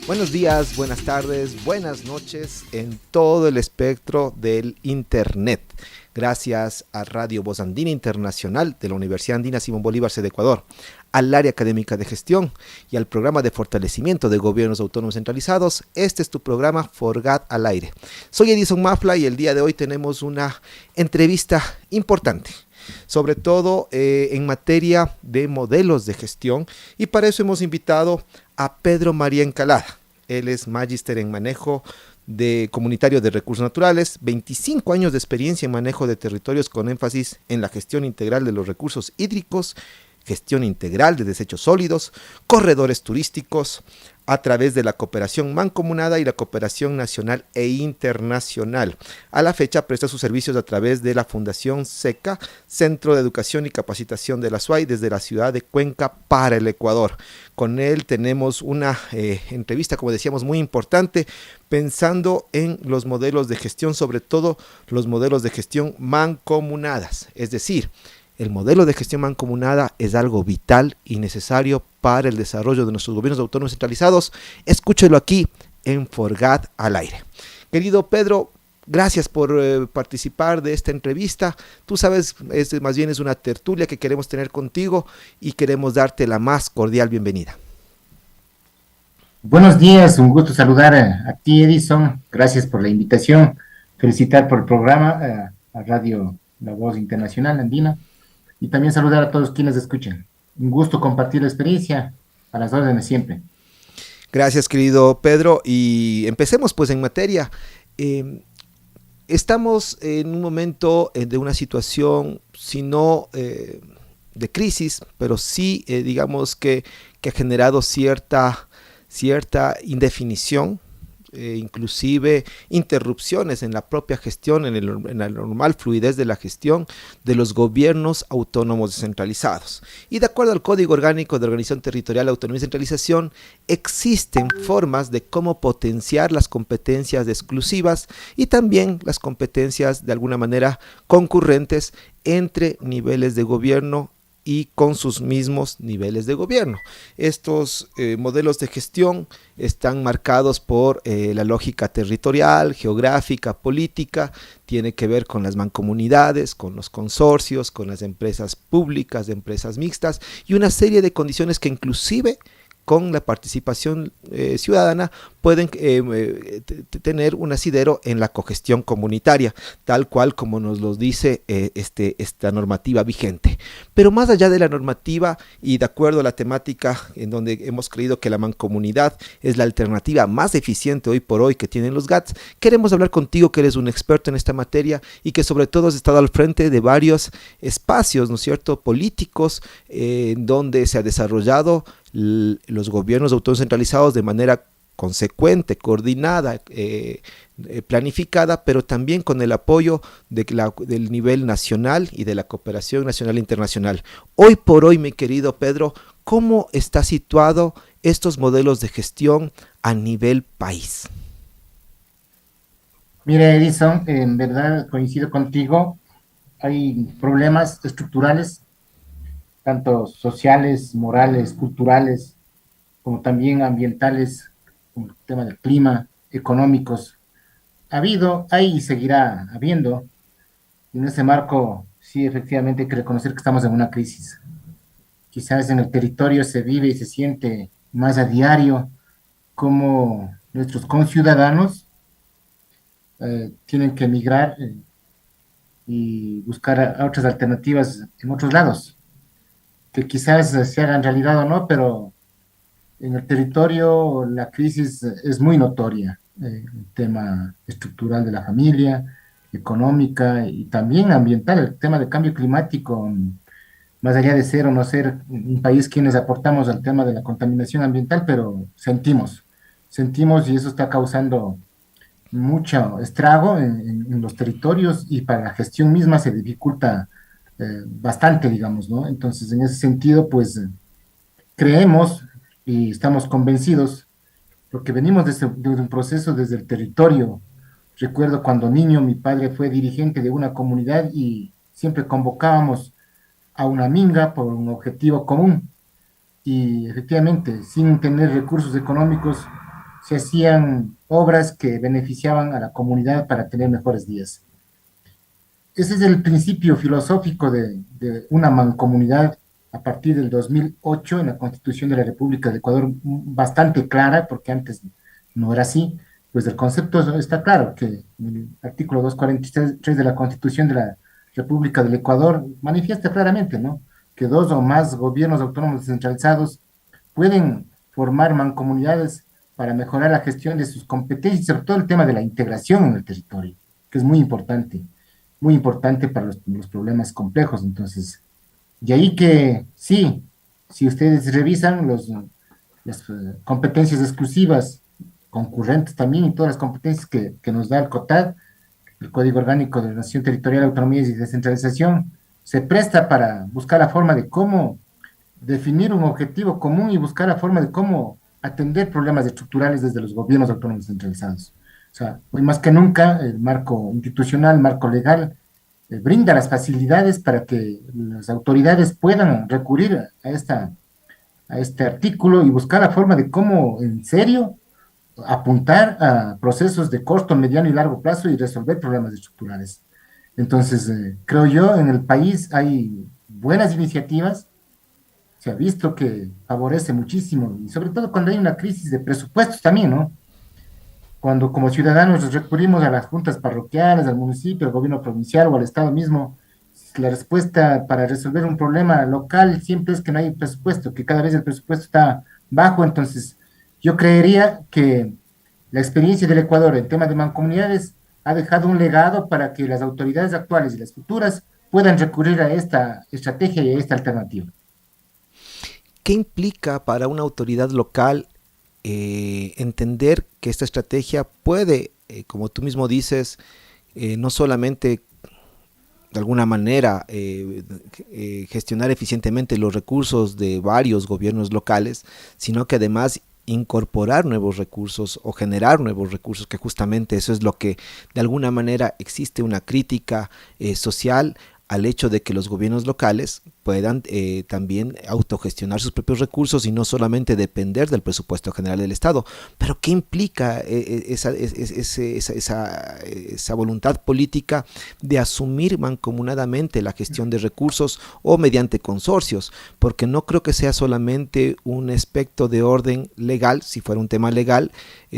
Buenos días, buenas tardes, buenas noches en todo el espectro del Internet. Gracias a Radio Voz Andina Internacional de la Universidad Andina Simón Bolívar C de Ecuador, al área académica de gestión y al programa de fortalecimiento de gobiernos autónomos centralizados. Este es tu programa FORGAT al aire. Soy Edison Mafla y el día de hoy tenemos una entrevista importante, sobre todo en materia de modelos de gestión, y para eso hemos invitado a Pedro María Encalada. Él es magíster en manejo comunitario de recursos naturales, 25 años de experiencia en manejo de territorios con énfasis en la gestión integral de los recursos hídricos, gestión integral de desechos sólidos, corredores turísticos, a través de la cooperación mancomunada y la cooperación nacional e internacional. A la fecha presta sus servicios a través de la Fundación SECA, Centro de Educación y Capacitación de la SUAY, desde la ciudad de Cuenca para el Ecuador. Con él tenemos una entrevista, como decíamos, muy importante, pensando en los modelos de gestión, sobre todo los modelos de gestión mancomunadas, es decir, el modelo de gestión mancomunada es algo vital y necesario para el desarrollo de nuestros gobiernos autónomos centralizados. Escúchelo aquí en FORGAT al aire. Querido Pedro, gracias por participar de esta entrevista. Tú sabes, más bien es una tertulia que queremos tener contigo y queremos darte la más cordial bienvenida. Buenos días, un gusto saludar a ti, Edison. Gracias por la invitación. Felicitar por el programa a Radio La Voz Internacional Andina. Y también saludar a todos quienes escuchen. Un gusto compartir la experiencia, a las órdenes siempre. Gracias, querido Pedro. Y empecemos pues en materia. Estamos en un momento de una situación, si no de crisis, pero sí, digamos que ha generado cierta indefinición, inclusive interrupciones en la propia gestión, en la normal fluidez de la gestión de los gobiernos autónomos descentralizados. Y de acuerdo al Código Orgánico de Organización Territorial, Autonomía y Centralización, existen formas de cómo potenciar las competencias exclusivas y también las competencias de alguna manera concurrentes entre niveles de gobierno y con sus mismos niveles de gobierno. Estos modelos de gestión están marcados por la lógica territorial, geográfica, política, tiene que ver con las mancomunidades, con los consorcios, con las empresas públicas, empresas mixtas y una serie de condiciones que inclusive con la participación ciudadana pueden tener un asidero en la cogestión comunitaria, tal cual como nos lo dice esta normativa vigente. Pero más allá de la normativa y de acuerdo a la temática en donde hemos creído que la mancomunidad es la alternativa más eficiente hoy por hoy que tienen los GATS, queremos hablar contigo, que eres un experto en esta materia y que sobre todo has estado al frente de varios espacios, ¿no es cierto?, políticos, en donde se ha desarrollado los gobiernos autónomos centralizados de manera consecuente, coordinada, planificada, pero también con el apoyo del nivel nacional y de la cooperación nacional e internacional. Hoy por hoy, mi querido Pedro, ¿cómo está situado estos modelos de gestión a nivel país? Mira, Edison, en verdad coincido contigo. Hay problemas estructurales, tanto sociales, morales, culturales, como también ambientales, como el tema del clima, económicos. Ha habido, hay y seguirá habiendo. En ese marco, sí, efectivamente hay que reconocer que estamos en una crisis. Quizás en el territorio se vive y se siente más a diario cómo nuestros conciudadanos tienen que emigrar y buscar a otras alternativas en otros lados, que quizás se hagan realidad o no, pero en el territorio la crisis es muy notoria, el tema estructural de la familia, económica y también ambiental, el tema del cambio climático, más allá de ser o no ser un país quienes aportamos al tema de la contaminación ambiental, pero sentimos y eso está causando mucho estrago en los territorios y para la gestión misma se dificulta bastante, digamos, ¿no? Entonces, en ese sentido, pues, creemos y estamos convencidos porque venimos de un proceso desde el territorio. Recuerdo cuando niño mi padre fue dirigente de una comunidad y siempre convocábamos a una minga por un objetivo común y efectivamente, sin tener recursos económicos, se hacían obras que beneficiaban a la comunidad para tener mejores días. Ese es el principio filosófico de una mancomunidad a partir del 2008 en la Constitución de la República de Ecuador, bastante clara, porque antes no era así. Pues el concepto está claro, que el artículo 243 de la Constitución de la República del Ecuador manifiesta claramente, ¿no? Que dos o más gobiernos autónomos descentralizados pueden formar mancomunidades para mejorar la gestión de sus competencias, sobre todo el tema de la integración en el territorio, que es muy importante para los problemas complejos. Entonces, de ahí que sí, si ustedes revisan las competencias exclusivas, concurrentes también, y todas las competencias que nos da el COTAD, el Código Orgánico de la Nación Territorial, Autonomía y Descentralización, se presta para buscar la forma de cómo definir un objetivo común y buscar la forma de cómo atender problemas estructurales desde los gobiernos autónomos centralizados. O sea, hoy más que nunca, el marco institucional, el marco legal, brinda las facilidades para que las autoridades puedan recurrir a este artículo y buscar la forma de cómo, en serio, apuntar a procesos de corto, mediano y largo plazo y resolver problemas estructurales. Entonces, creo yo, en el país hay buenas iniciativas, se ha visto que favorece muchísimo, y sobre todo cuando hay una crisis de presupuestos también, ¿no? Cuando como ciudadanos recurrimos a las juntas parroquiales, al municipio, al gobierno provincial o al Estado mismo, la respuesta para resolver un problema local siempre es que no hay presupuesto, que cada vez el presupuesto está bajo. Entonces yo creería que la experiencia del Ecuador en temas de mancomunidades ha dejado un legado para que las autoridades actuales y las futuras puedan recurrir a esta estrategia y a esta alternativa. ¿Qué implica para una autoridad local entender que esta estrategia puede, como tú mismo dices, no solamente de alguna manera gestionar eficientemente los recursos de varios gobiernos locales, sino que además incorporar nuevos recursos o generar nuevos recursos, que justamente eso es lo que de alguna manera existe una crítica social al hecho de que los gobiernos locales puedan también autogestionar sus propios recursos y no solamente depender del presupuesto general del Estado. Pero ¿qué implica esa voluntad política de asumir mancomunadamente la gestión de recursos o mediante consorcios? Porque no creo que sea solamente un aspecto de orden legal. Si fuera un tema legal,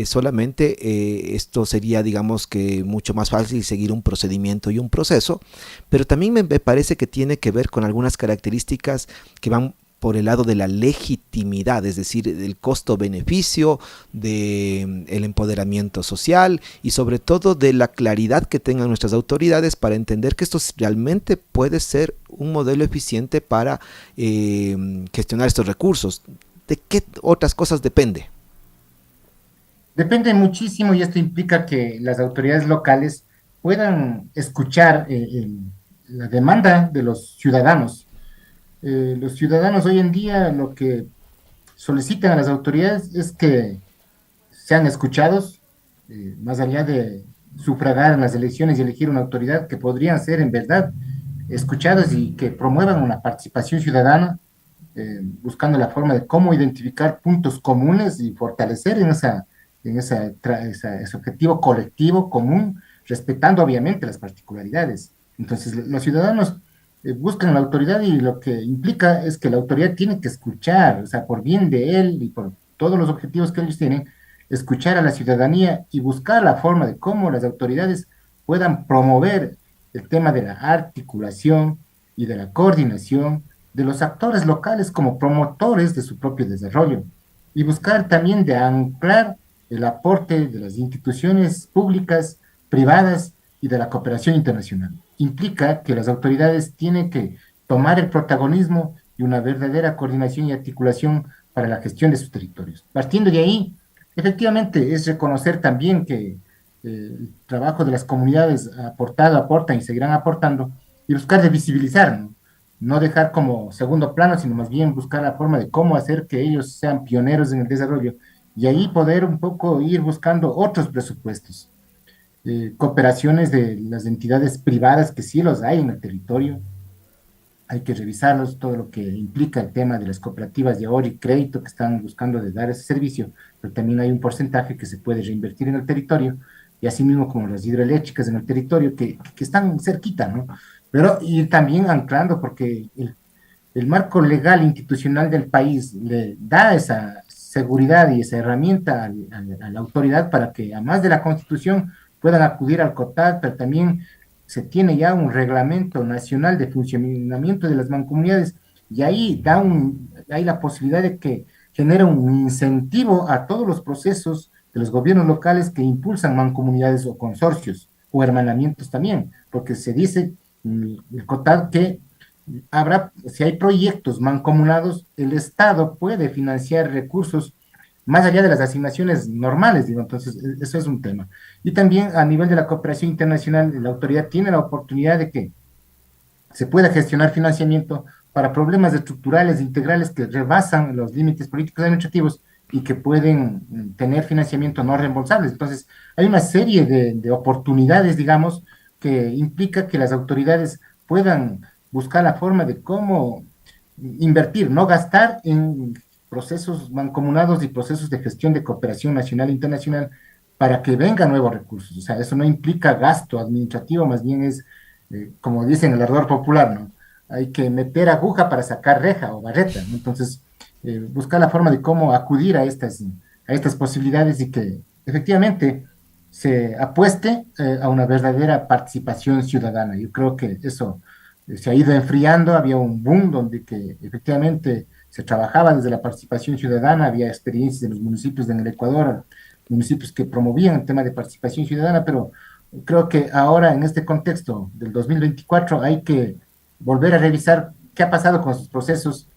solamente esto sería, digamos, que mucho más fácil seguir un procedimiento y un proceso, pero también me parece que tiene que ver con algunas características que van por el lado de la legitimidad, es decir, del costo-beneficio, del empoderamiento social y sobre todo de la claridad que tengan nuestras autoridades para entender que esto realmente puede ser un modelo eficiente para gestionar estos recursos. ¿De qué otras cosas depende? Depende muchísimo y esto implica que las autoridades locales puedan escuchar la demanda de los ciudadanos. Los ciudadanos hoy en día lo que solicitan a las autoridades es que sean escuchados, más allá de sufragar en las elecciones y elegir una autoridad, que podrían ser en verdad escuchados y que promuevan una participación ciudadana, buscando la forma de cómo identificar puntos comunes y fortalecer ese objetivo colectivo común, respetando obviamente las particularidades. Entonces, los ciudadanos buscan la autoridad y lo que implica es que la autoridad tiene que escuchar, o sea, por bien de él y por todos los objetivos que ellos tienen, escuchar a la ciudadanía y buscar la forma de cómo las autoridades puedan promover el tema de la articulación y de la coordinación de los actores locales como promotores de su propio desarrollo y buscar también de anclar el aporte de las instituciones públicas, privadas y de la cooperación internacional. Implica que las autoridades tienen que tomar el protagonismo y una verdadera coordinación y articulación para la gestión de sus territorios. Partiendo de ahí, efectivamente, es reconocer también que el trabajo de las comunidades ha aportado, aportan y seguirán aportando, y buscar de visibilizar, ¿no? No dejar como segundo plano, sino más bien buscar la forma de cómo hacer que ellos sean pioneros en el desarrollo y ahí poder un poco ir buscando otros presupuestos, cooperaciones de las entidades privadas que sí los hay en el territorio. Hay que revisarlos, todo lo que implica el tema de las cooperativas de ahorro y crédito que están buscando de dar ese servicio, pero también hay un porcentaje que se puede reinvertir en el territorio, y asimismo como las hidroeléctricas en el territorio que están cerquita, ¿no? Pero ir también anclando, porque el marco legal institucional del país le da esa seguridad y esa herramienta a la autoridad para que, además de la Constitución, puedan acudir al COTAD, pero también se tiene ya un reglamento nacional de funcionamiento de las mancomunidades, y ahí hay la posibilidad de que genere un incentivo a todos los procesos de los gobiernos locales que impulsan mancomunidades o consorcios o hermanamientos también, porque se dice el COTAD que si hay proyectos mancomunados, el Estado puede financiar recursos más allá de las asignaciones normales, digo, entonces eso es un tema. Y también a nivel de la cooperación internacional, la autoridad tiene la oportunidad de que se pueda gestionar financiamiento para problemas estructurales, integrales que rebasan los límites políticos administrativos y que pueden tener financiamiento no reembolsables. Entonces, hay una serie de oportunidades, digamos, que implica que las autoridades puedan buscar la forma de cómo invertir, no gastar en procesos mancomunados y procesos de gestión de cooperación nacional e internacional para que vengan nuevos recursos. O sea, eso no implica gasto administrativo, más bien es, como dicen el ardor popular, ¿no? Hay que meter aguja para sacar reja o barreta, ¿no? Entonces, buscar la forma de cómo acudir a estas posibilidades y que efectivamente se apueste a una verdadera participación ciudadana. Yo creo que eso se ha ido enfriando, había un boom donde que efectivamente se trabajaba desde la participación ciudadana, había experiencias en los municipios en el Ecuador, municipios que promovían el tema de participación ciudadana, pero creo que ahora en este contexto del 2024 hay que volver a revisar qué ha pasado con sus procesos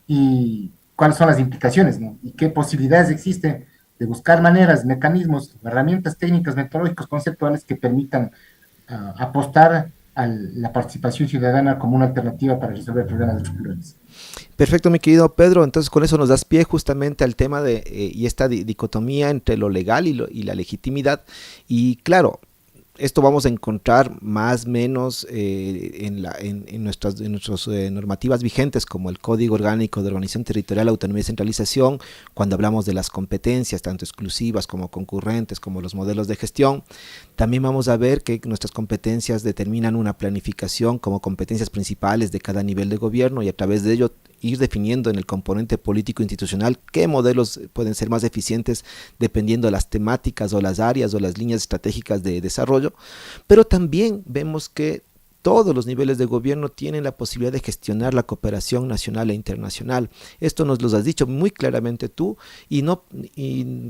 y cuáles son las implicaciones, ¿no? Y qué posibilidades existen de buscar maneras, mecanismos, herramientas técnicas, metodológicos, conceptuales que permitan apostar a la participación ciudadana como una alternativa para resolver problemas estructurales. Perfecto, mi querido Pedro. Entonces, con eso nos das pie justamente al tema de y esta dicotomía entre lo legal y la legitimidad. Y claro, esto vamos a encontrar más o menos en nuestras normativas vigentes, como el Código Orgánico de Organización Territorial, Autonomía y Centralización, cuando hablamos de las competencias, tanto exclusivas como concurrentes, como los modelos de gestión. También vamos a ver que nuestras competencias determinan una planificación como competencias principales de cada nivel de gobierno, y a través de ello ir definiendo en el componente político institucional qué modelos pueden ser más eficientes dependiendo de las temáticas o las áreas o las líneas estratégicas de desarrollo. Pero también vemos que todos los niveles de gobierno tienen la posibilidad de gestionar la cooperación nacional e internacional. Esto nos lo has dicho muy claramente tú, y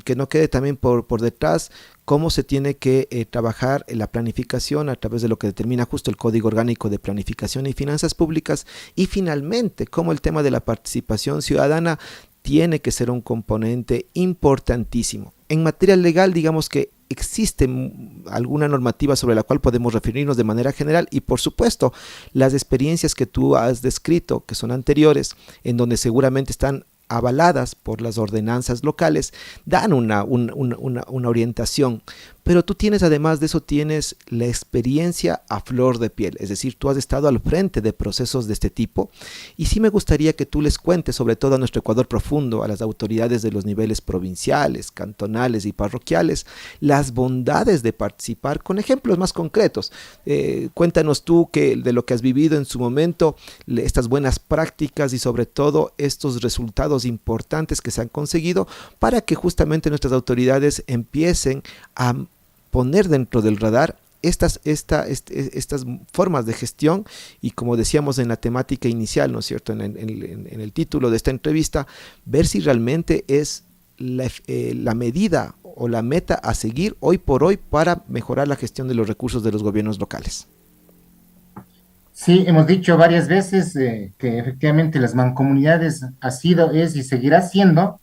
que no quede también por detrás cómo se tiene que trabajar en la planificación a través de lo que determina justo el Código Orgánico de Planificación y Finanzas Públicas, y finalmente cómo el tema de la participación ciudadana tiene que ser un componente importantísimo. En materia legal, digamos que existe alguna normativa sobre la cual podemos referirnos de manera general, y por supuesto las experiencias que tú has descrito, que son anteriores, en donde seguramente están avaladas por las ordenanzas locales, dan una orientación. Pero tú tienes, además de eso, tienes la experiencia a flor de piel, es decir, tú has estado al frente de procesos de este tipo, y sí me gustaría que tú les cuentes, sobre todo a nuestro Ecuador profundo, a las autoridades de los niveles provinciales, cantonales y parroquiales, las bondades de participar con ejemplos más concretos. Cuéntanos tú de lo que has vivido en su momento, estas buenas prácticas y sobre todo estos resultados importantes que se han conseguido, para que justamente nuestras autoridades empiecen a poner dentro del radar estas formas de gestión, y como decíamos en la temática inicial, ¿no es cierto?, en el título de esta entrevista, ver si realmente es la medida o la meta a seguir hoy por hoy para mejorar la gestión de los recursos de los gobiernos locales. Sí, hemos dicho varias veces que efectivamente las mancomunidades ha sido, es y seguirá siendo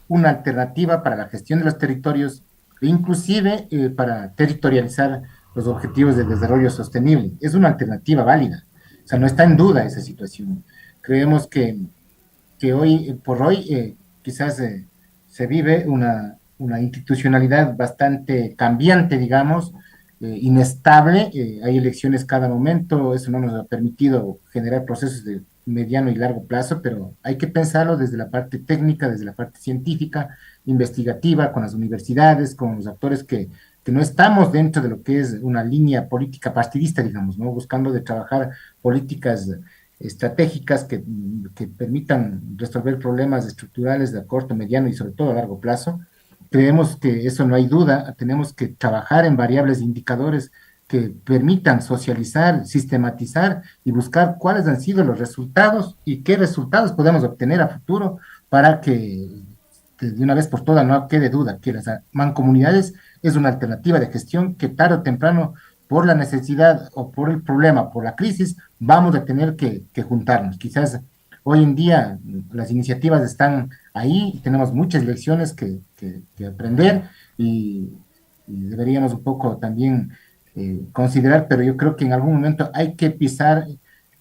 una alternativa para la gestión de los territorios, e inclusive para territorializar los objetivos de desarrollo sostenible. Es una alternativa válida, o sea, no está en duda esa situación. Creemos que hoy por hoy quizás se vive una institucionalidad bastante cambiante, digamos, inestable. Hay elecciones cada momento, eso no nos ha permitido generar procesos de mediano y largo plazo, pero hay que pensarlo desde la parte técnica, desde la parte científica, investigativa, con las universidades, con los actores que no estamos dentro de lo que es una línea política partidista, digamos, ¿no? Buscando de trabajar políticas estratégicas que permitan resolver problemas estructurales de corto, mediano y sobre todo a largo plazo. Creemos que eso no hay duda, tenemos que trabajar en variables de indicadores que permitan socializar, sistematizar y buscar cuáles han sido los resultados y qué resultados podemos obtener a futuro para que de una vez por todas no quede duda que las mancomunidades es una alternativa de gestión que tarde o temprano, por la necesidad o por el problema, por la crisis, vamos a tener que juntarnos. Quizás hoy en día las iniciativas están ahí y tenemos muchas lecciones que aprender y deberíamos un poco también considerar, pero yo creo que en algún momento hay que pisar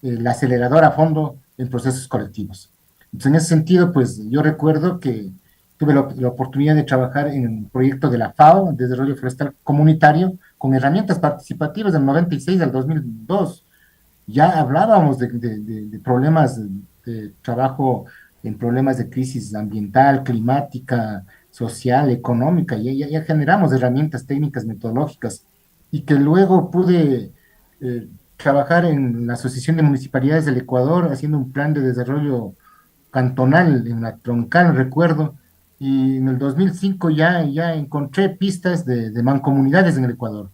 el acelerador a fondo en procesos colectivos. Entonces, en ese sentido, pues yo recuerdo que tuve la oportunidad de trabajar en un proyecto de la FAO, de Desarrollo Forestal Comunitario, con herramientas participativas del 96 al 2002. Ya hablábamos de problemas de trabajo en problemas de crisis ambiental, climática, social, económica, ya generamos herramientas técnicas, metodológicas, y que luego pude trabajar en la Asociación de Municipalidades del Ecuador, haciendo un plan de desarrollo cantonal en la Troncal, recuerdo, y en el 2005 ya encontré pistas de mancomunidades en el Ecuador.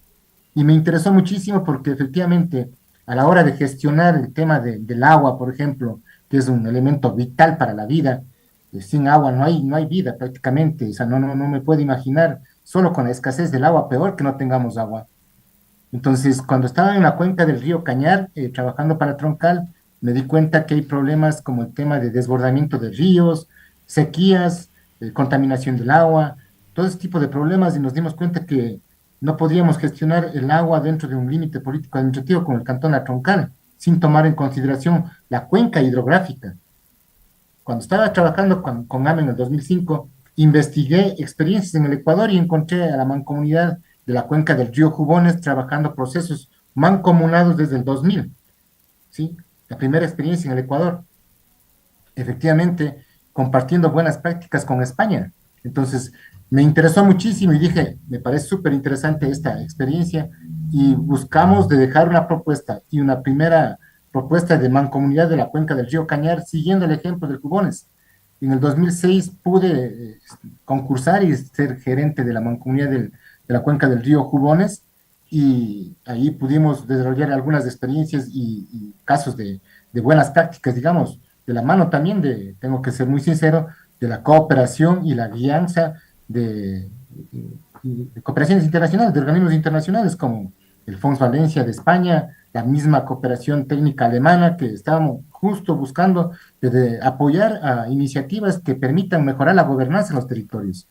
Y me interesó muchísimo porque efectivamente a la hora de gestionar el tema del agua, por ejemplo, que es un elemento vital para la vida, sin agua no hay vida prácticamente, o sea, no me puedo imaginar, solo con la escasez del agua, peor que no tengamos agua. Entonces, cuando estaba en la cuenca del río Cañar, trabajando para Troncal, me di cuenta que hay problemas como el tema de desbordamiento de ríos, sequías, contaminación del agua, todo ese tipo de problemas y nos dimos cuenta que no podíamos gestionar el agua dentro de un límite político administrativo como el Cantón La Troncal, sin tomar en consideración la cuenca hidrográfica. Cuando estaba trabajando con AME en el 2005, investigué experiencias en el Ecuador y encontré a la mancomunidad de la cuenca del río Jubones trabajando procesos mancomunados desde el 2000, ¿sí? La primera experiencia en el Ecuador, efectivamente, compartiendo buenas prácticas con España. Entonces, me interesó muchísimo y dije, me parece súper interesante esta experiencia y buscamos de dejar una propuesta y una primera propuesta de mancomunidad de la cuenca del río Cañar, siguiendo el ejemplo del Cubones. En el 2006 pude concursar y ser gerente de la mancomunidad de la cuenca del río Jubones y ahí pudimos desarrollar algunas experiencias y casos de buenas prácticas, digamos, de la mano también tengo que ser muy sincero, de la cooperación y la guianza de cooperaciones internacionales, de organismos internacionales como el Fons Valencia de España, la misma cooperación técnica alemana que estábamos justo buscando de apoyar a iniciativas que permitan mejorar la gobernanza en los territorios.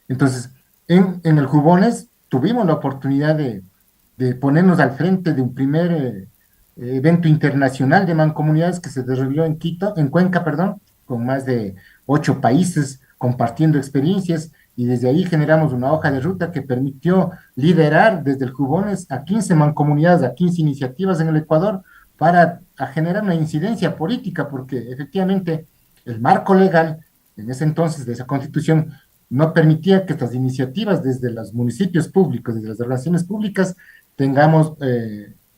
Entonces, en el Jubones tuvimos la oportunidad de ponernos al frente de un primer evento internacional de mancomunidades que se desarrolló en Quito, en Cuenca, perdón, con más de 8 países compartiendo experiencias y desde ahí generamos una hoja de ruta que permitió liderar desde el Jubones a 15 mancomunidades, a 15 iniciativas en el Ecuador para generar una incidencia política, porque efectivamente el marco legal en ese entonces de esa constitución no permitía que estas iniciativas desde los municipios públicos, desde las relaciones públicas, tengamos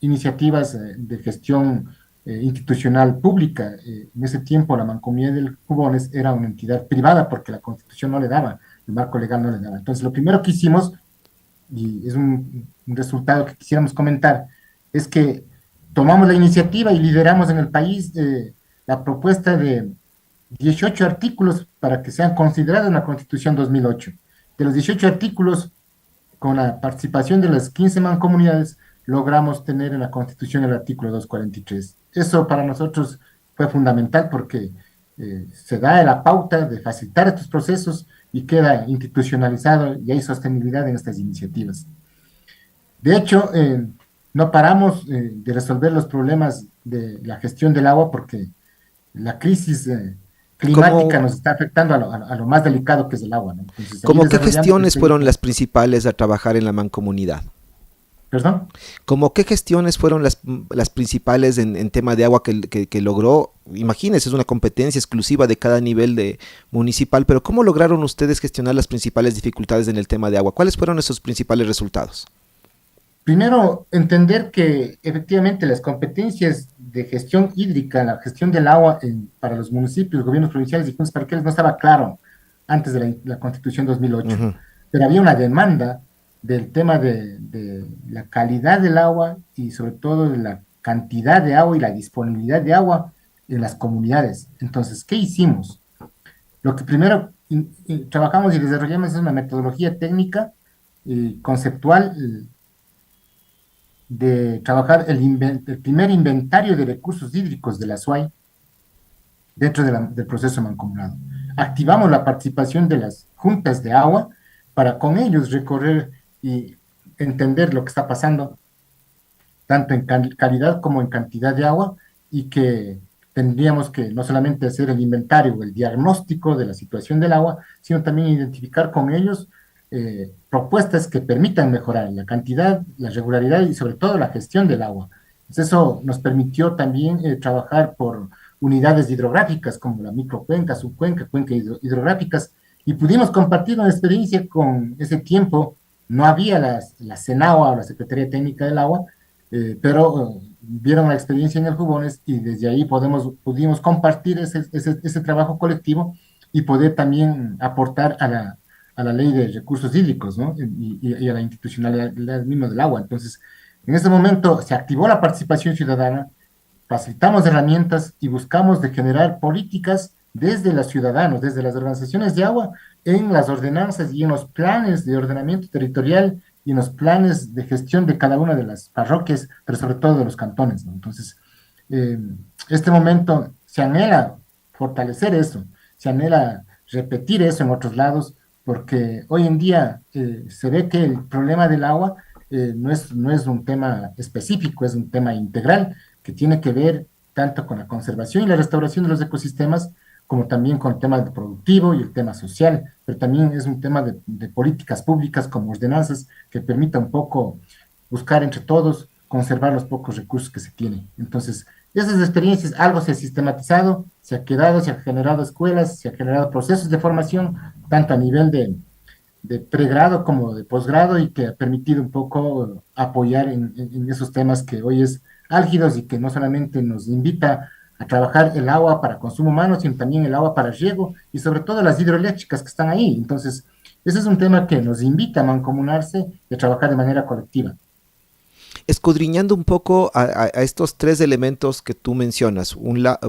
iniciativas de gestión institucional pública. En ese tiempo la Mancomunidad del Jubones era una entidad privada porque la constitución no le daba, el marco legal no le daba. Entonces lo primero que hicimos, y es un resultado que quisiéramos comentar, es que tomamos la iniciativa y lideramos en el país la propuesta de 18 artículos para que sean considerados en la Constitución 2008. De los 18 artículos, con la participación de las 15 mancomunidades, logramos tener en la Constitución el artículo 243. Eso para nosotros fue fundamental porque se da la pauta de facilitar estos procesos y queda institucionalizado y hay sostenibilidad en estas iniciativas. De hecho, no paramos de resolver los problemas de la gestión del agua porque la crisis climática ¿Cómo, nos está afectando a lo más delicado que es el agua, ¿no? Entonces ahí cómo qué desarrollamos gestiones fueron experiencias. las principales a trabajar en la mancomunidad? ¿Perdón? ¿Cómo qué gestiones fueron las principales en tema de agua que logró? Imagínense, es una competencia exclusiva de cada nivel de municipal, pero ¿cómo lograron ustedes gestionar las principales dificultades en el tema de agua? ¿Cuáles fueron esos principales resultados? Primero, entender que efectivamente las competencias de gestión hídrica, la gestión del agua para los municipios, gobiernos provinciales y juntas parroquiales no estaba claro antes de la Constitución 2008, Ujú. pero había una demanda del tema de la calidad del agua y sobre todo de la cantidad de agua y la disponibilidad de agua en las comunidades. Entonces, ¿qué hicimos? Lo que primero trabajamos y desarrollamos es una metodología técnica y conceptual de trabajar el primer inventario de recursos hídricos de la SUAY dentro del proceso mancomunado. Activamos la participación de las juntas de agua para con ellos recorrer y entender lo que está pasando, tanto en calidad como en cantidad de agua, y que tendríamos que no solamente hacer el inventario o el diagnóstico de la situación del agua, sino también identificar con ellos propuestas que permitan mejorar la cantidad, la regularidad y sobre todo la gestión del agua. Entonces eso nos permitió también trabajar por unidades hidrográficas como la microcuenca, subcuenca, cuenca hidrográficas, y pudimos compartir una experiencia con ese tiempo. No había la CENAGUA o la Secretaría Técnica del Agua, pero vieron la experiencia en el Jubones y desde ahí pudimos compartir ese trabajo colectivo y poder también aportar a la ley de recursos hídricos, ¿no? Y a la institucionalidad misma del agua. Entonces, en ese momento se activó la participación ciudadana, facilitamos herramientas y buscamos de generar políticas desde los ciudadanos, desde las organizaciones de agua, en las ordenanzas y en los planes de ordenamiento territorial y en los planes de gestión de cada una de las parroquias, pero sobre todo de los cantones, ¿no? Entonces, eh, este momento se anhela fortalecer eso, se anhela repetir eso en otros lados, porque hoy en día se ve que el problema del agua no es un tema específico, es un tema integral que tiene que ver tanto con la conservación y la restauración de los ecosistemas, como también con el tema productivo y el tema social, pero también es un tema de políticas públicas como ordenanzas que permita un poco buscar entre todos conservar los pocos recursos que se tienen. Entonces, esas experiencias, algo se ha sistematizado, se ha quedado, se han generado escuelas, se han generado procesos de formación, tanto a nivel de pregrado como de posgrado, y que ha permitido un poco apoyar en esos temas que hoy es álgidos y que no solamente nos invita a trabajar el agua para consumo humano, sino también el agua para riego y sobre todo las hidroeléctricas que están ahí. Entonces, ese es un tema que nos invita a mancomunarse y a trabajar de manera colectiva. Escudriñando un poco a estos tres elementos que tú mencionas,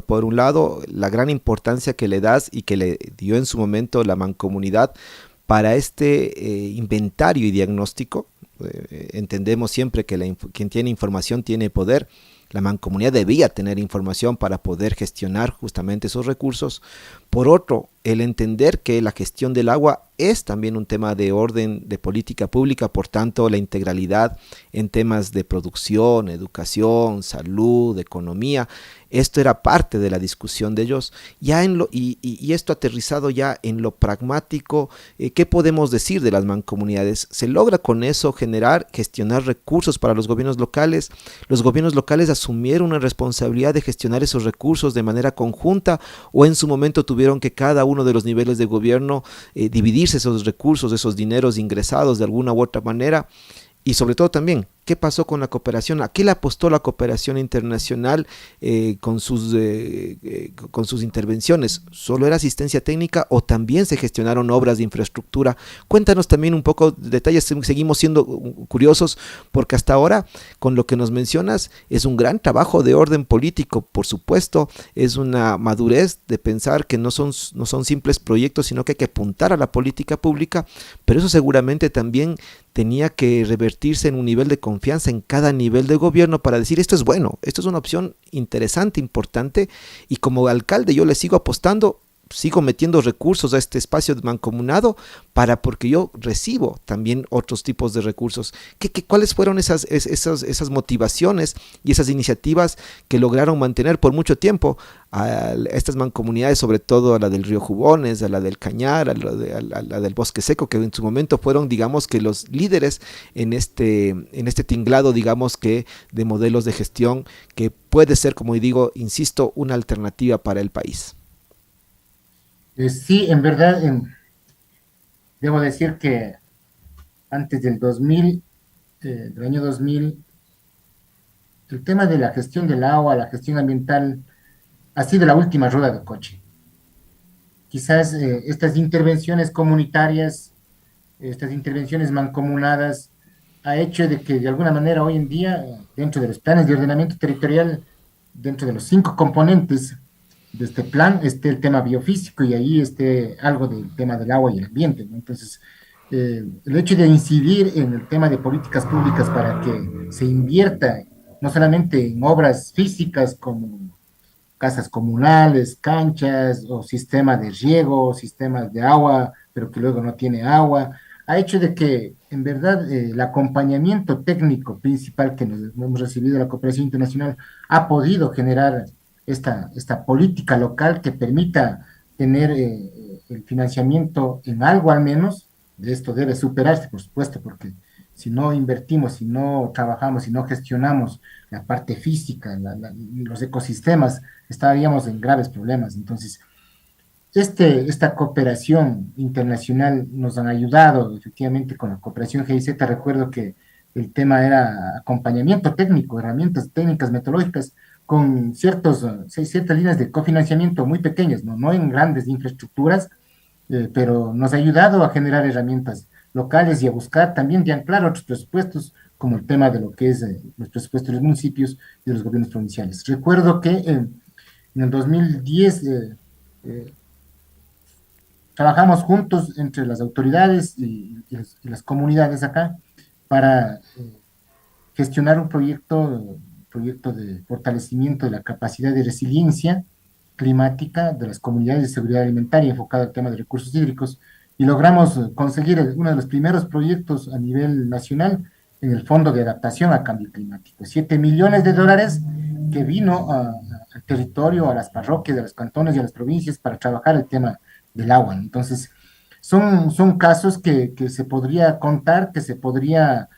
por un lado, la gran importancia que le das y que le dio en su momento la mancomunidad para este inventario y diagnóstico. Entendemos siempre que quien tiene información tiene poder. La mancomunidad debía tener información para poder gestionar justamente esos recursos. Por otro, el entender que la gestión del agua es también un tema de orden de política pública, por tanto la integralidad en temas de producción, educación, salud, economía, esto era parte de la discusión de ellos, ya y esto aterrizado ya en lo pragmático. ¿Qué podemos decir de las mancomunidades? ¿Se logra con eso gestionar recursos para los gobiernos locales? ¿Los gobiernos locales asumieron una responsabilidad de gestionar esos recursos de manera conjunta, o en su momento tuvieron que cada uno de los niveles de gobierno dividirse esos recursos, esos dineros ingresados de alguna u otra manera? Y sobre todo también, ¿qué pasó con la cooperación? ¿A qué le apostó la cooperación internacional con sus intervenciones? ¿Solo era asistencia técnica o también se gestionaron obras de infraestructura? Cuéntanos también un poco de detalles, seguimos siendo curiosos porque hasta ahora, con lo que nos mencionas, es un gran trabajo de orden político, por supuesto, es una madurez de pensar que no son simples proyectos, sino que hay que apuntar a la política pública, pero eso seguramente también tenía que revertirse en un nivel de confianza en cada nivel de gobierno para decir esto es bueno, esto es una opción interesante, importante, y como alcalde yo le sigo apostando sigo metiendo recursos a este espacio de mancomunado porque yo recibo también otros tipos de recursos. ¿Cuáles fueron esas motivaciones y esas iniciativas que lograron mantener por mucho tiempo a estas mancomunidades, sobre todo a la del Río Jubones, a la del Cañar, a la del Bosque Seco, que en su momento fueron, digamos, que los líderes en este tinglado, digamos, que de modelos de gestión que puede ser, como digo, insisto, una alternativa para el país? Sí, en verdad, debo decir que antes del 2000, del año 2000, el tema de la gestión del agua, la gestión ambiental, ha sido la última rueda de coche. Quizás estas intervenciones comunitarias, estas intervenciones mancomunadas, ha hecho de que de alguna manera hoy en día, dentro de los planes de ordenamiento territorial, dentro de los 5 componentes de este plan, esté el tema biofísico y ahí esté algo del tema del agua y el ambiente, ¿no? Entonces, el hecho de incidir en el tema de políticas públicas para que se invierta no solamente en obras físicas como casas comunales, canchas o sistemas de riego, sistemas de agua, pero que luego no tiene agua, ha hecho de que en verdad el acompañamiento técnico principal que nos hemos recibido de la cooperación internacional ha podido generar esta política local que permita tener el financiamiento en algo al menos. De esto debe superarse, por supuesto, porque si no invertimos, si no trabajamos, si no gestionamos la parte física, los ecosistemas, estaríamos en graves problemas. Entonces, esta cooperación internacional nos han ayudado, efectivamente, con la cooperación GIZ. Recuerdo que el tema era acompañamiento técnico, herramientas técnicas, metodológicas, con ciertas líneas de cofinanciamiento muy pequeñas, no en grandes infraestructuras, pero nos ha ayudado a generar herramientas locales y a buscar también de anclar otros presupuestos, como el tema de lo que es los presupuestos de los municipios y de los gobiernos provinciales. Recuerdo que en el 2010 trabajamos juntos entre las autoridades y las comunidades acá para gestionar un proyecto de fortalecimiento de la capacidad de resiliencia climática de las comunidades de seguridad alimentaria enfocado al tema de recursos hídricos y logramos conseguir uno de los primeros proyectos a nivel nacional en el Fondo de Adaptación a Cambio Climático. 7 millones de dólares que vino al territorio, a las parroquias, a los cantones y a las provincias para trabajar el tema del agua. Entonces, son casos que se podría contar, que se podría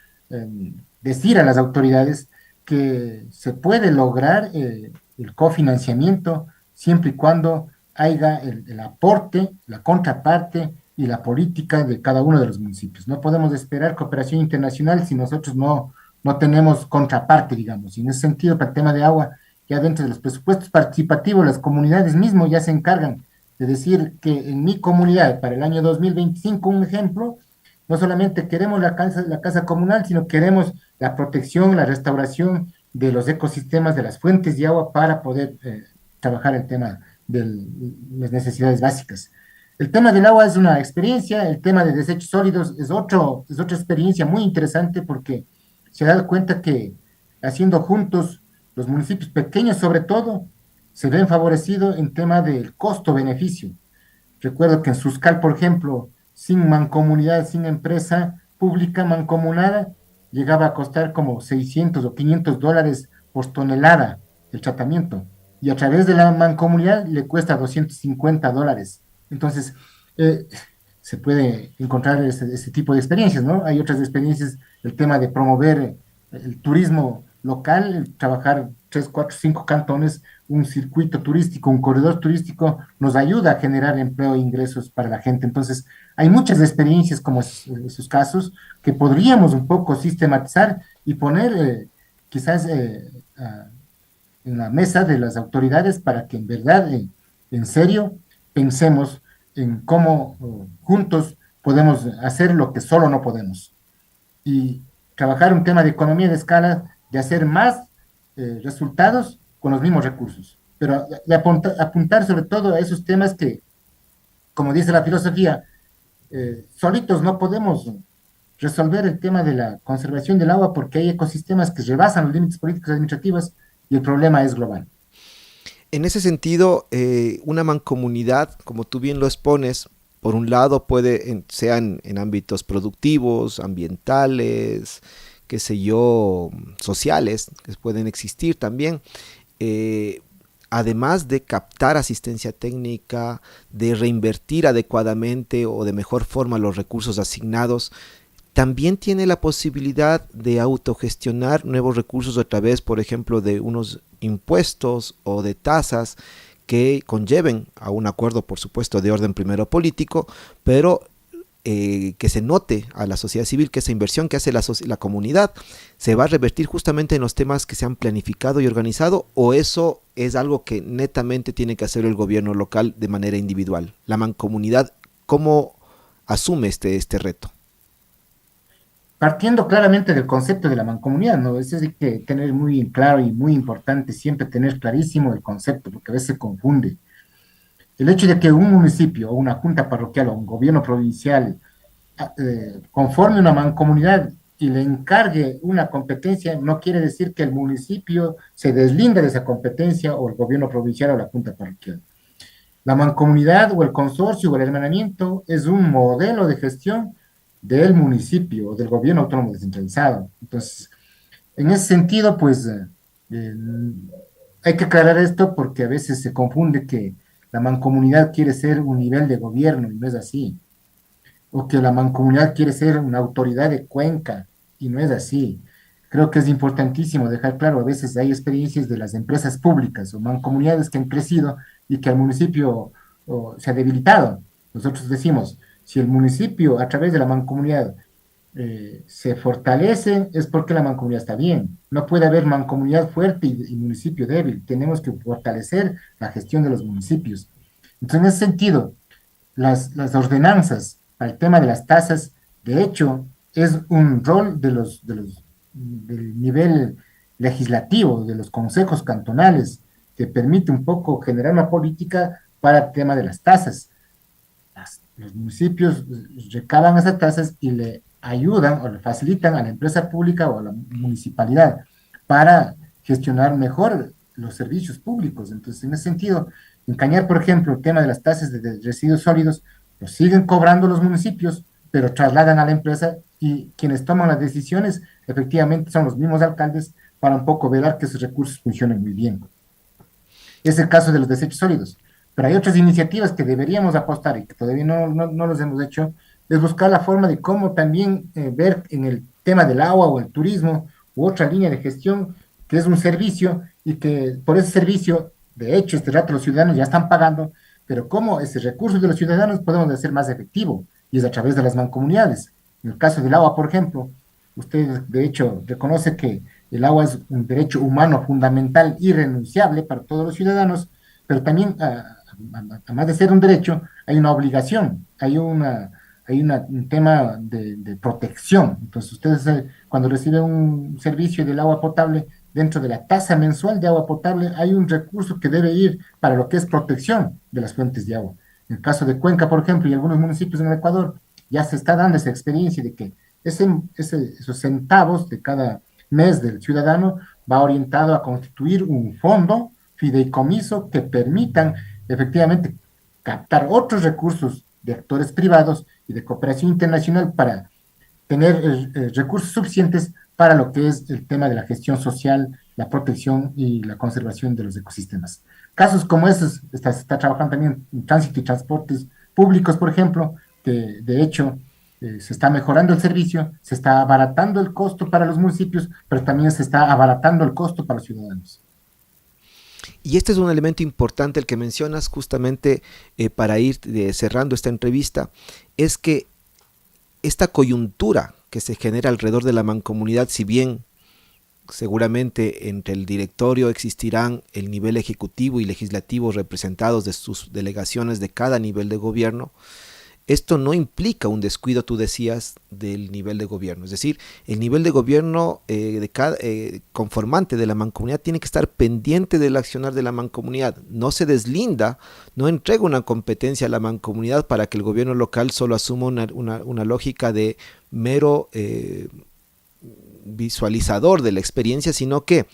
decir a las autoridades que se puede lograr el cofinanciamiento siempre y cuando haya el aporte, la contraparte y la política de cada uno de los municipios. No podemos esperar cooperación internacional si nosotros no tenemos contraparte, digamos. Y en ese sentido, para el tema de agua, ya dentro de los presupuestos participativos, las comunidades mismas ya se encargan de decir que en mi comunidad, para el año 2025, un ejemplo, no solamente queremos la casa comunal, sino queremos la protección, la restauración de los ecosistemas, de las fuentes de agua para poder trabajar el tema de las necesidades básicas. El tema del agua es una experiencia, el tema de desechos sólidos es otra experiencia muy interesante porque se da cuenta que haciendo juntos los municipios pequeños sobre todo, se ven favorecidos en tema del costo-beneficio. Recuerdo que en Suscal, por ejemplo, sin mancomunidad, sin empresa pública mancomunada, llegaba a costar como 600 o $500 por tonelada el tratamiento. Y a través de la mancomunidad le cuesta $250. Entonces, eh, se puede encontrar ese tipo de experiencias, ¿no? Hay otras experiencias, el tema de promover el turismo local, el trabajar 3, 4, 5 cantones, un circuito turístico, un corredor turístico, nos ayuda a generar empleo e ingresos para la gente. Entonces, hay muchas experiencias como esos casos que podríamos un poco sistematizar y poner quizás en la mesa de las autoridades para que en verdad, en serio, pensemos en cómo juntos podemos hacer lo que solo no podemos y trabajar un tema de economía de escala, de hacer más resultados con los mismos recursos, pero de apuntar sobre todo a esos temas que, como dice la filosofía, solitos no podemos resolver el tema de la conservación del agua porque hay ecosistemas que rebasan los límites políticos y administrativos y el problema es global. En ese sentido, una mancomunidad, como tú bien lo expones, por un lado puede, sea en ámbitos productivos, ambientales, qué sé yo, sociales, que pueden existir también, eh, además de captar asistencia técnica, de reinvertir adecuadamente o de mejor forma los recursos asignados, también tiene la posibilidad de autogestionar nuevos recursos a través, por ejemplo, de unos impuestos o de tasas que conlleven a un acuerdo, por supuesto, de orden primero político, pero que se note a la sociedad civil que esa inversión que hace la comunidad se va a revertir justamente en los temas que se han planificado y organizado, o eso es algo que netamente tiene que hacer el gobierno local de manera individual. La mancomunidad, ¿cómo asume este reto? Partiendo claramente del concepto de la mancomunidad, ¿no? Eso hay que tener muy claro y muy importante, siempre tener clarísimo el concepto, porque a veces se confunde. El hecho de que un municipio o una junta parroquial o un gobierno provincial conforme una mancomunidad y le encargue una competencia, no quiere decir que el municipio se deslinda de esa competencia o el gobierno provincial o la junta parroquial. La mancomunidad o el consorcio o el hermanamiento es un modelo de gestión del municipio o del gobierno autónomo descentralizado. Entonces, en ese sentido, pues eh, hay que aclarar esto porque a veces se confunde que la mancomunidad quiere ser un nivel de gobierno y no es así, o que la mancomunidad quiere ser una autoridad de Cuenca y no es así. Creo que es importantísimo dejar claro, a veces hay experiencias de las empresas públicas o mancomunidades que han crecido y que el municipio se ha debilitado. Nosotros decimos, si el municipio a través de la mancomunidad se fortalece, es porque la mancomunidad está bien. No puede haber mancomunidad fuerte y municipio débil. Tenemos que fortalecer la gestión de los municipios. Entonces, en ese sentido, las ordenanzas para el tema de las tasas, de hecho, es un rol del nivel legislativo, de los consejos cantonales, que permite un poco generar una política para el tema de las tasas. Los municipios recaban esas tasas y le ayudan o le facilitan a la empresa pública o a la municipalidad para gestionar mejor los servicios públicos. Entonces, en ese sentido, en Cañar, por ejemplo, el tema de las tasas de residuos sólidos, lo siguen cobrando los municipios, pero trasladan a la empresa y quienes toman las decisiones efectivamente son los mismos alcaldes para un poco velar que esos recursos funcionen muy bien. Es el caso de los desechos sólidos. Pero hay otras iniciativas que deberíamos apostar y que todavía no los hemos hecho, es buscar la forma de cómo también ver en el tema del agua o el turismo u otra línea de gestión que es un servicio y que por ese servicio, de hecho, este rato los ciudadanos ya están pagando, pero cómo ese recurso de los ciudadanos podemos hacer más efectivo y es a través de las mancomunidades. En el caso del agua, por ejemplo, usted de hecho reconoce que el agua es un derecho humano fundamental, irrenunciable para todos los ciudadanos, pero también, además de ser un derecho, hay una obligación, un tema de protección. Entonces, ustedes cuando reciben un servicio del agua potable, dentro de la tasa mensual de agua potable, hay un recurso que debe ir para lo que es protección de las fuentes de agua. En el caso de Cuenca, por ejemplo, y algunos municipios en el Ecuador, ya se está dando esa experiencia de que esos centavos de cada mes del ciudadano va orientado a constituir un fondo fideicomiso que permitan efectivamente captar otros recursos de actores privados y de cooperación internacional para tener recursos suficientes para lo que es el tema de la gestión social, la protección y la conservación de los ecosistemas. Casos como esos, se está trabajando también en tránsito y transportes públicos, por ejemplo, que de hecho se está mejorando el servicio, se está abaratando el costo para los municipios, pero también se está abaratando el costo para los ciudadanos. Y este es un elemento importante el que mencionas justamente para ir cerrando esta entrevista, es que esta coyuntura que se genera alrededor de la mancomunidad, si bien seguramente entre el directorio existirán el nivel ejecutivo y legislativo representados de sus delegaciones de cada nivel de gobierno, esto no implica un descuido, tú decías, del nivel de gobierno. Es decir, el nivel de gobierno conformante de la mancomunidad tiene que estar pendiente del accionar de la mancomunidad. No se deslinda, no entrega una competencia a la mancomunidad para que el gobierno local solo asuma una lógica de mero visualizador de la experiencia, sino que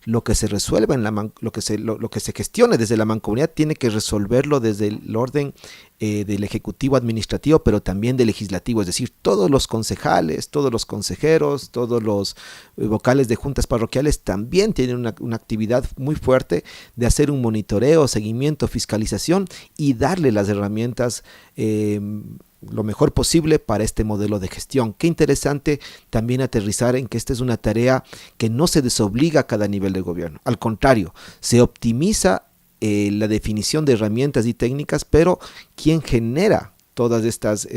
lo que se resuelva lo que se gestione desde la mancomunidad tiene que resolverlo desde el orden del ejecutivo administrativo, pero también del legislativo, es decir, todos los concejales, todos los consejeros, todos los vocales de juntas parroquiales también tienen una actividad muy fuerte de hacer un monitoreo, seguimiento, fiscalización y darle las herramientas lo mejor posible para este modelo de gestión. Qué interesante también aterrizar en que esta es una tarea que no se desobliga a cada nivel de gobierno, al contrario, se optimiza la definición de herramientas y técnicas, pero quien genera todas estas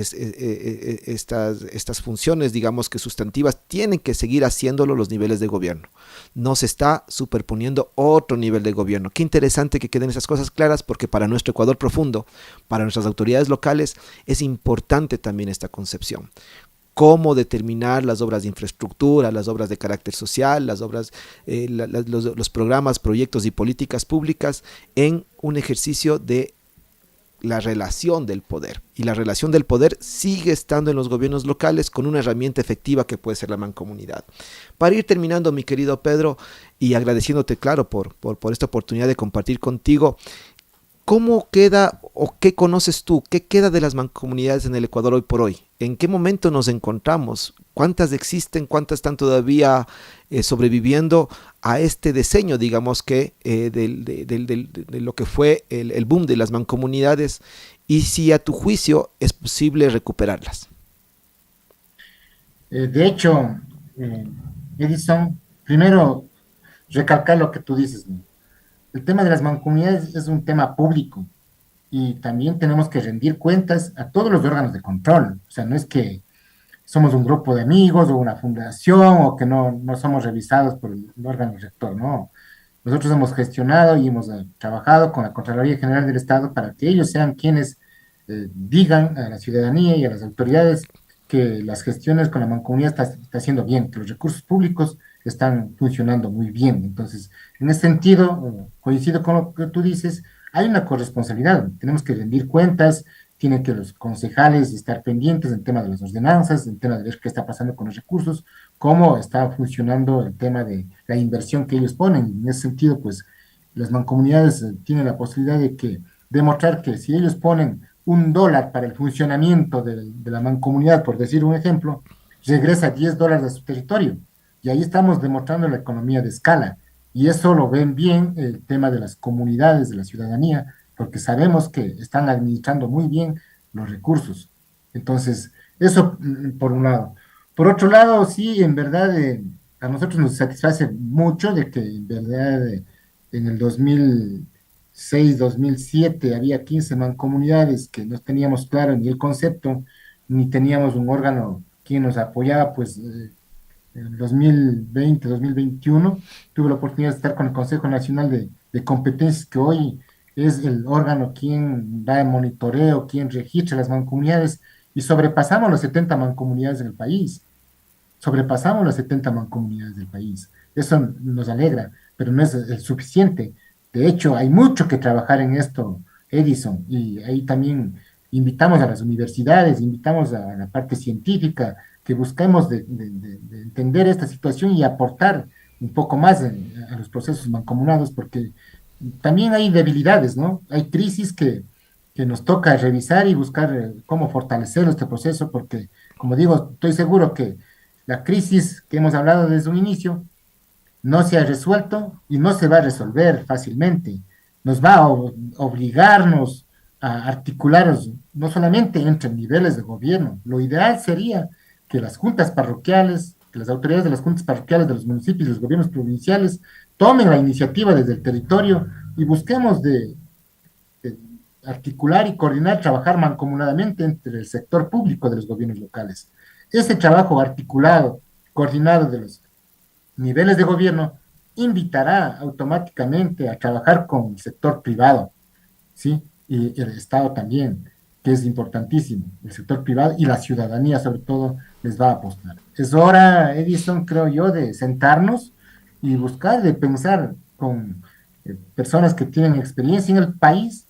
funciones, digamos que sustantivas, tienen que seguir haciéndolo los niveles de gobierno. No se está superponiendo otro nivel de gobierno. Qué interesante que queden esas cosas claras, porque para nuestro Ecuador profundo, para nuestras autoridades locales, es importante también esta concepción. Cómo determinar las obras de infraestructura, las obras de carácter social, las obras, los programas, proyectos y políticas públicas en un ejercicio de la relación del poder. Y la relación del poder sigue estando en los gobiernos locales con una herramienta efectiva que puede ser la mancomunidad. Para ir terminando, mi querido Pedro, y agradeciéndote, claro, por esta oportunidad de compartir contigo, ¿cómo queda o qué conoces tú? ¿Qué queda de las mancomunidades en el Ecuador hoy por hoy? ¿En qué momento nos encontramos? ¿Cuántas existen? ¿Cuántas están todavía sobreviviendo a este diseño, digamos que, de lo que fue el boom de las mancomunidades? Y si a tu juicio es posible recuperarlas. De hecho, Edison, primero recalcar lo que tú dices, ¿no? El tema de las mancomunidades es un tema público y también tenemos que rendir cuentas a todos los órganos de control. O sea, no es que somos un grupo de amigos o una fundación o que no somos revisados por el órgano rector, no. Nosotros hemos gestionado y hemos trabajado con la Contraloría General del Estado para que ellos sean quienes digan a la ciudadanía y a las autoridades que las gestiones con la mancomunidad está haciendo bien, que los recursos públicos están funcionando muy bien. Entonces, en ese sentido, coincido con lo que tú dices, hay una corresponsabilidad, tenemos que rendir cuentas, tienen que los concejales estar pendientes del tema de las ordenanzas, del tema de ver qué está pasando con los recursos, cómo está funcionando el tema de la inversión que ellos ponen. En ese sentido, pues las mancomunidades tienen la posibilidad de demostrar que si ellos ponen $1 para el funcionamiento de la mancomunidad, por decir un ejemplo, regresa $10 a su territorio. Y ahí estamos demostrando la economía de escala. Y eso lo ven bien el tema de las comunidades, de la ciudadanía, porque sabemos que están administrando muy bien los recursos. Entonces, eso por un lado. Por otro lado, sí, en verdad, a nosotros nos satisface mucho de que en verdad en el 2006, 2007 había 15 mancomunidades que no teníamos claro ni el concepto, ni teníamos un órgano que nos apoyaba, pues en el 2020, 2021, tuve la oportunidad de estar con el Consejo Nacional de Competencias, que hoy es el órgano quien da el monitoreo, quien registra las mancomunidades, y sobrepasamos las 70 mancomunidades en el país. Sobrepasamos las 70 mancomunidades del país. Eso nos alegra, pero no es suficiente. De hecho, hay mucho que trabajar en esto, Edison, y ahí también invitamos a las universidades, invitamos a la parte científica, que busquemos de entender esta situación y aportar un poco más a los procesos mancomunados, porque también hay debilidades, ¿no? Hay crisis que nos toca revisar y buscar cómo fortalecer este proceso, porque, como digo, estoy seguro que la crisis que hemos hablado desde un inicio no se ha resuelto y no se va a resolver fácilmente. Nos va a obligarnos a articularnos no solamente entre niveles de gobierno. Lo ideal sería que las juntas parroquiales, que las autoridades de las juntas parroquiales de los municipios y los gobiernos provinciales tomen la iniciativa desde el territorio y busquemos de articular y coordinar, trabajar mancomunadamente entre el sector público de los gobiernos locales. Ese trabajo articulado, coordinado de los niveles de gobierno, invitará automáticamente a trabajar con el sector privado, ¿sí? Y el Estado también, que es importantísimo, el sector privado y la ciudadanía sobre todo les va a apostar. Es hora, Edison, creo yo, de sentarnos y buscar, de pensar con personas que tienen experiencia en el país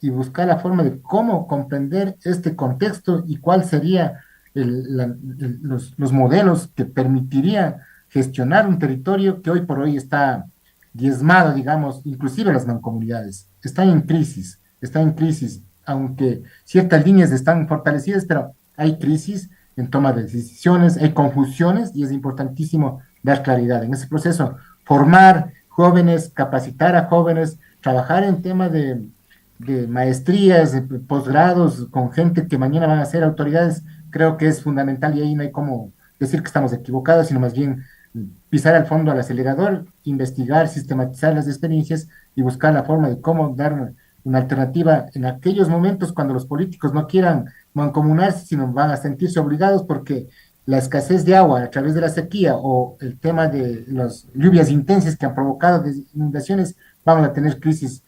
y buscar la forma de cómo comprender este contexto y cuál sería los modelos que permitirían gestionar un territorio que hoy por hoy está diezmado, digamos, inclusive las mancomunidades. Están en crisis, aunque ciertas líneas están fortalecidas, pero hay crisis en toma de decisiones, hay confusiones y es importantísimo dar claridad. En ese proceso, formar jóvenes, capacitar a jóvenes, trabajar en tema de maestrías, de posgrados, con gente que mañana van a ser autoridades, creo que es fundamental y ahí no hay como decir que estamos equivocados, sino más bien pisar al fondo al acelerador, investigar, sistematizar las experiencias y buscar la forma de cómo dar una alternativa en aquellos momentos cuando los políticos no quieran mancomunarse, sino van a sentirse obligados porque la escasez de agua a través de la sequía o el tema de las lluvias intensas que han provocado inundaciones, van a tener crisis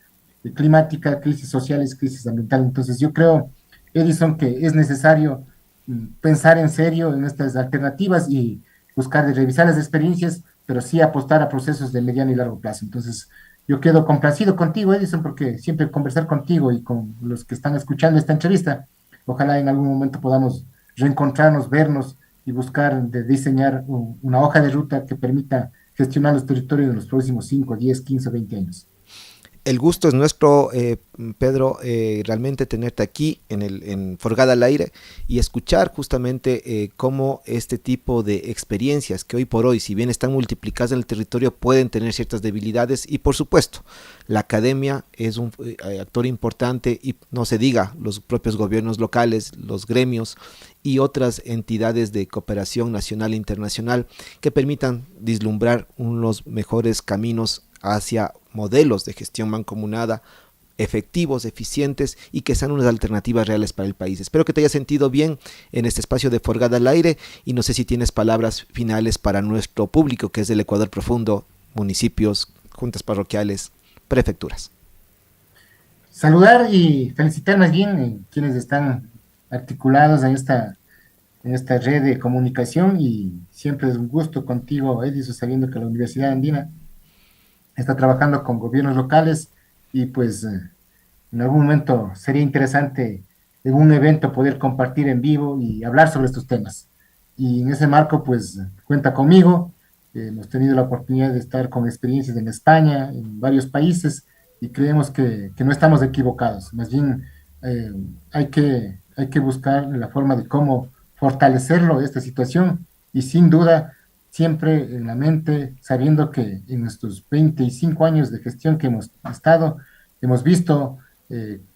climática, crisis sociales, crisis ambiental. Entonces yo creo, Edison, que es necesario pensar en serio en estas alternativas y buscar de revisar las experiencias, pero sí apostar a procesos de mediano y largo plazo. Entonces, yo quedo complacido contigo, Edison, porque siempre conversar contigo y con los que están escuchando esta entrevista, ojalá en algún momento podamos reencontrarnos, vernos y buscar de diseñar una hoja de ruta que permita gestionar los territorios de los próximos 5, 10, 15, 20 años. El gusto es nuestro, Pedro, realmente tenerte aquí en Forgada al Aire y escuchar justamente cómo este tipo de experiencias que hoy por hoy, si bien están multiplicadas en el territorio, pueden tener ciertas debilidades y por supuesto, la academia es un actor importante y no se diga los propios gobiernos locales, los gremios y otras entidades de cooperación nacional e internacional que permitan vislumbrar unos mejores caminos hacia modelos de gestión mancomunada efectivos, eficientes y que sean unas alternativas reales para el país. Espero que te hayas sentido bien en este espacio de Forgada al Aire y no sé si tienes palabras finales para nuestro público que es del Ecuador profundo, municipios, juntas parroquiales, prefecturas. Saludar y felicitar más bien quienes están articulados en esta red de comunicación y siempre es un gusto contigo, Edison, sabiendo que la Universidad Andina está trabajando con gobiernos locales y pues en algún momento sería interesante en un evento poder compartir en vivo y hablar sobre estos temas. Y en ese marco pues cuenta conmigo, hemos tenido la oportunidad de estar con experiencias en España, en varios países y creemos que no estamos equivocados, más bien eh, hay que buscar la forma de cómo fortalecerlo esta situación y sin duda siempre en la mente, sabiendo que en nuestros 25 años de gestión que hemos estado, hemos visto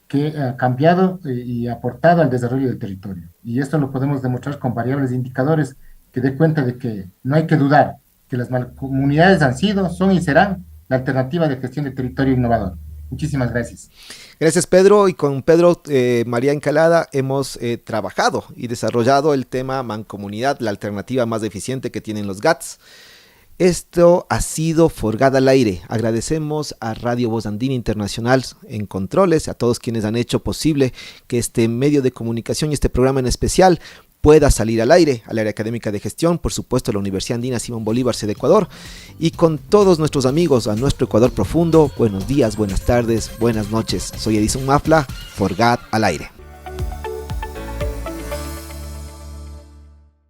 que ha cambiado y aportado al desarrollo del territorio. Y esto lo podemos demostrar con variables de indicadores que dé cuenta de que no hay que dudar que las mancomunidades han sido, son y serán la alternativa de gestión de territorio innovador. Muchísimas gracias. Gracias, Pedro, y con Pedro María Encalada hemos trabajado y desarrollado el tema mancomunidad, la alternativa más eficiente que tienen los GATS. Esto ha sido Forgada al Aire. Agradecemos a Radio Voz Andina Internacional en controles, a todos quienes han hecho posible que este medio de comunicación y este programa en especial pueda salir al aire, al área académica de gestión, por supuesto la Universidad Andina Simón Bolívar, sede Ecuador, y con todos nuestros amigos a nuestro Ecuador profundo, buenos días, buenas tardes, buenas noches. Soy Edison Mafla, Forgada al Aire.